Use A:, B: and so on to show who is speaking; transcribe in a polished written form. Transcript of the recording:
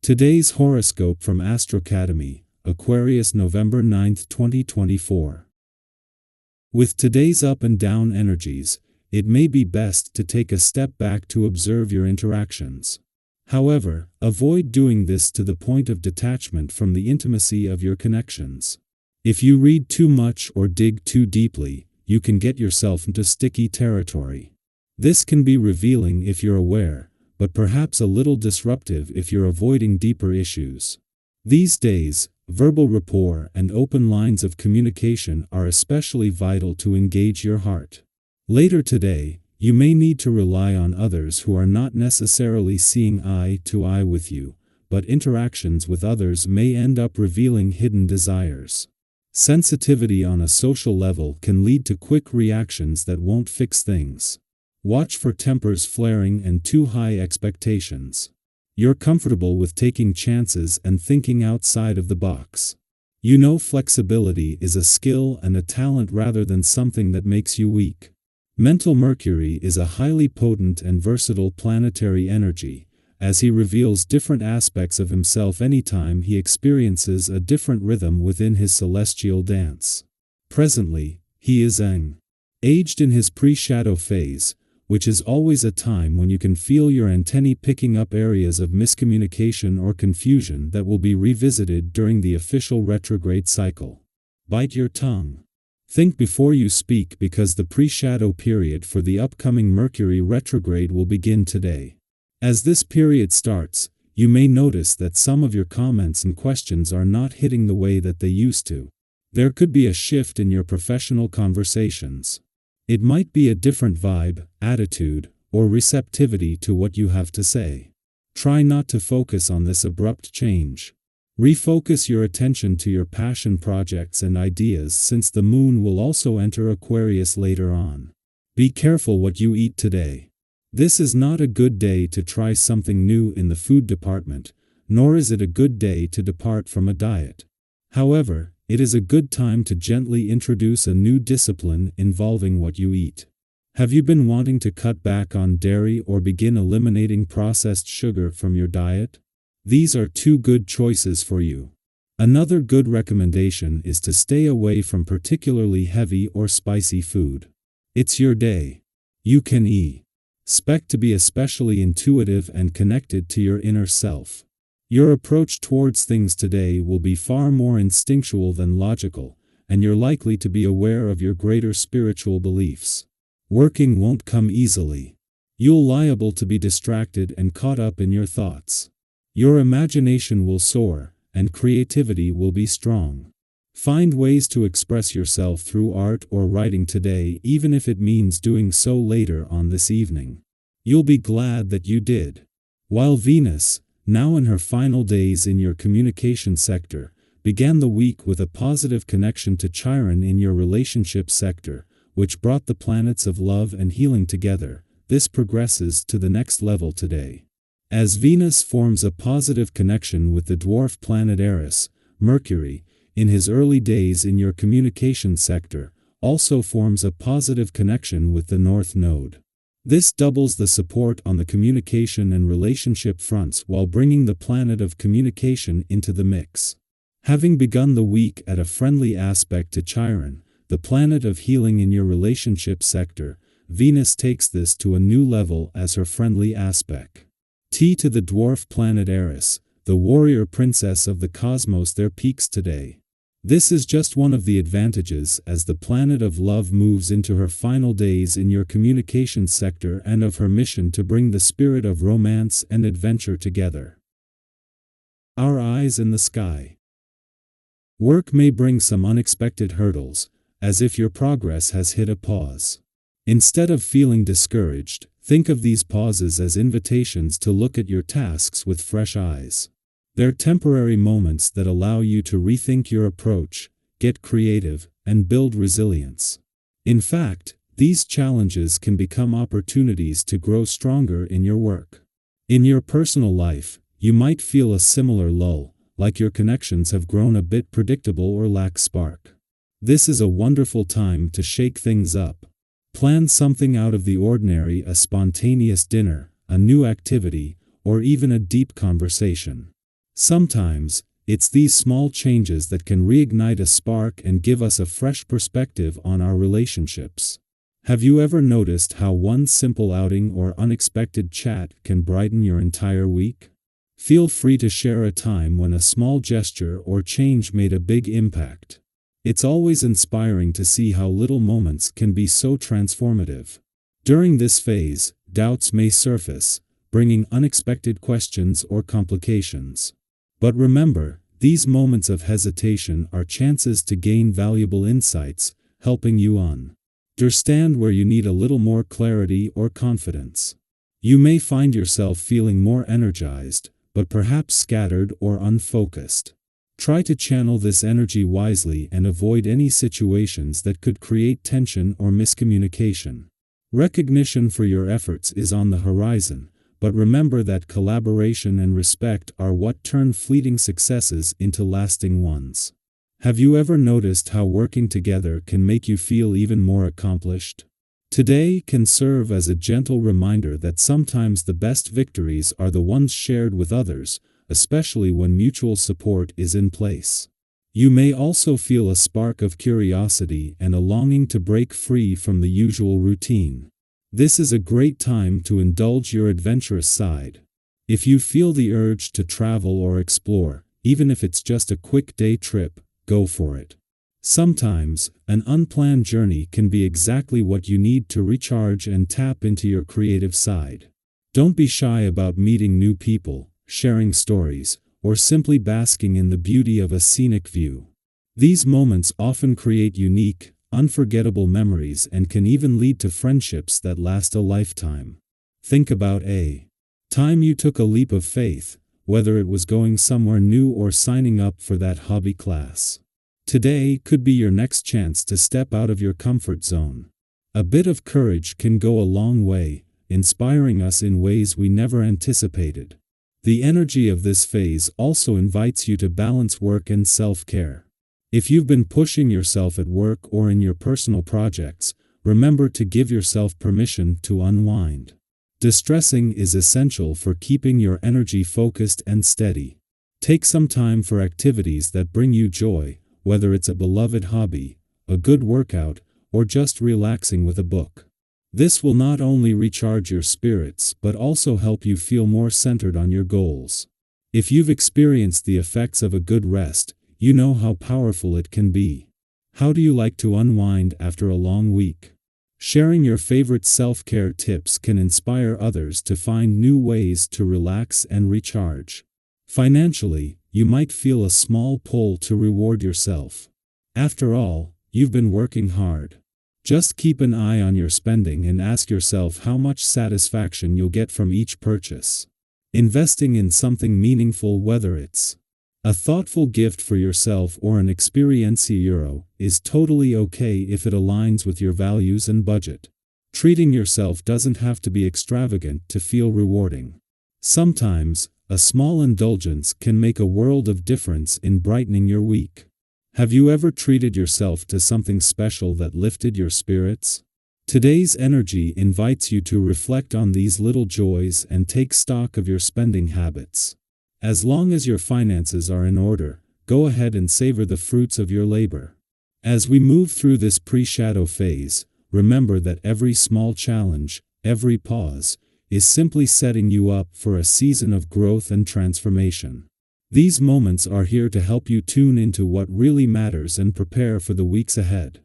A: Today's horoscope from Astrocademy, Aquarius November 9th, 2024. With today's up and down energies, it may be best to take a step back to observe your interactions. However, avoid doing this to the point of detachment from the intimacy of your connections. If you read too much or dig too deeply, you can get yourself into sticky territory. This can be revealing if you're aware, but perhaps a little disruptive if you're avoiding deeper issues. These days, verbal rapport and open lines of communication are especially vital to engage your heart. Later today, you may need to rely on others who are not necessarily seeing eye to eye with you, but interactions with others may end up revealing hidden desires. Sensitivity on a social level can lead to quick reactions that won't fix things. Watch for tempers flaring and too high expectations. You're comfortable with taking chances and thinking outside of the box. You know flexibility is a skill and a talent rather than something that makes you weak. Mental Mercury is a highly potent and versatile planetary energy, as he reveals different aspects of himself anytime he experiences a different rhythm within his celestial dance. Presently, he is aged in his pre-shadow phase, which is always a time when you can feel your antennae picking up areas of miscommunication or confusion that will be revisited during the official retrograde cycle. Bite your tongue. Think before you speak because the pre-shadow period for the upcoming Mercury retrograde will begin today. As this period starts, you may notice that some of your comments and questions are not hitting the way that they used to. There could be a shift in your professional conversations. It might be a different vibe, attitude, or receptivity to what you have to say. Try not to focus on this abrupt change. Refocus your attention to your passion projects and ideas since the moon will also enter Aquarius later on. Be careful what you eat today. This is not a good day to try something new in the food department, nor is it a good day to depart from a diet. However, it is a good time to gently introduce a new discipline involving what you eat. Have you been wanting to cut back on dairy or begin eliminating processed sugar from your diet? These are two good choices for you. Another good recommendation is to stay away from particularly heavy or spicy food. It's your day. You can expect to be especially intuitive and connected to your inner self. Your approach towards things today will be far more instinctual than logical, and you're likely to be aware of your greater spiritual beliefs. Working won't come easily. You're liable to be distracted and caught up in your thoughts. Your imagination will soar, and creativity will be strong. Find ways to express yourself through art or writing today, even if it means doing so later on this evening. You'll be glad that you did. While Venus, now in her final days in your communication sector, began the week with a positive connection to Chiron in your relationship sector, which brought the planets of love and healing together. This progresses to the next level today. As Venus forms a positive connection with the dwarf planet Eris, Mercury, in his early days in your communication sector, also forms a positive connection with the North Node. This doubles the support on the communication and relationship fronts while bringing the planet of communication into the mix. Having begun the week at a friendly aspect to Chiron, the planet of healing in your relationship sector, Venus takes this to a new level as her friendly aspect. To the dwarf planet Eris, the warrior princess of the cosmos, there peaks today. This is just one of the advantages as the planet of love moves into her final days in your communication sector and of her mission to bring the spirit of romance and adventure together. Our eyes in the sky. Work may bring some unexpected hurdles, as if your progress has hit a pause. Instead of feeling discouraged, think of these pauses as invitations to look at your tasks with fresh eyes. They're temporary moments that allow you to rethink your approach, get creative, and build resilience. In fact, these challenges can become opportunities to grow stronger in your work. In your personal life, you might feel a similar lull, like your connections have grown a bit predictable or lack spark. This is a wonderful time to shake things up. Plan something out of the ordinary, a spontaneous dinner, a new activity, or even a deep conversation. Sometimes, it's these small changes that can reignite a spark and give us a fresh perspective on our relationships. Have you ever noticed how one simple outing or unexpected chat can brighten your entire week? Feel free to share a time when a small gesture or change made a big impact. It's always inspiring to see how little moments can be so transformative. During this phase, doubts may surface, bringing unexpected questions or complications. But remember, these moments of hesitation are chances to gain valuable insights, helping you understand where you need a little more clarity or confidence. You may find yourself feeling more energized, but perhaps scattered or unfocused. Try to channel this energy wisely and avoid any situations that could create tension or miscommunication. Recognition for your efforts is on the horizon, but remember that collaboration and respect are what turn fleeting successes into lasting ones. Have you ever noticed how working together can make you feel even more accomplished? Today can serve as a gentle reminder that sometimes the best victories are the ones shared with others, especially when mutual support is in place. You may also feel a spark of curiosity and a longing to break free from the usual routine. This is a great time to indulge your adventurous side. If you feel the urge to travel or explore, even if it's just a quick day trip, go for it. Sometimes, an unplanned journey can be exactly what you need to recharge and tap into your creative side. Don't be shy about meeting new people, sharing stories, or simply basking in the beauty of a scenic view. These moments often create unique, unforgettable memories and can even lead to friendships that last a lifetime. Think about a time you took a leap of faith, whether it was going somewhere new or signing up for that hobby class. Today could be your next chance to step out of your comfort zone. A bit of courage can go a long way, inspiring us in ways we never anticipated. The energy of this phase also invites you to balance work and self-care. If you've been pushing yourself at work or in your personal projects, remember to give yourself permission to unwind. Distressing is essential for keeping your energy focused and steady. Take some time for activities that bring you joy, whether it's a beloved hobby, a good workout, or just relaxing with a book. This will not only recharge your spirits but also help you feel more centered on your goals. If you've experienced the effects of a good rest, you know how powerful it can be. How do you like to unwind after a long week? Sharing your favorite self-care tips can inspire others to find new ways to relax and recharge. Financially, you might feel a small pull to reward yourself. After all, you've been working hard. Just keep an eye on your spending and ask yourself how much satisfaction you'll get from each purchase. Investing in something meaningful, whether it's a thoughtful gift for yourself or an experienza, is totally okay if it aligns with your values and budget. Treating yourself doesn't have to be extravagant to feel rewarding. Sometimes, a small indulgence can make a world of difference in brightening your week. Have you ever treated yourself to something special that lifted your spirits? Today's energy invites you to reflect on these little joys and take stock of your spending habits. As long as your finances are in order, go ahead and savor the fruits of your labor. As we move through this pre-shadow phase, remember that every small challenge, every pause, is simply setting you up for a season of growth and transformation. These moments are here to help you tune into what really matters and prepare for the weeks ahead.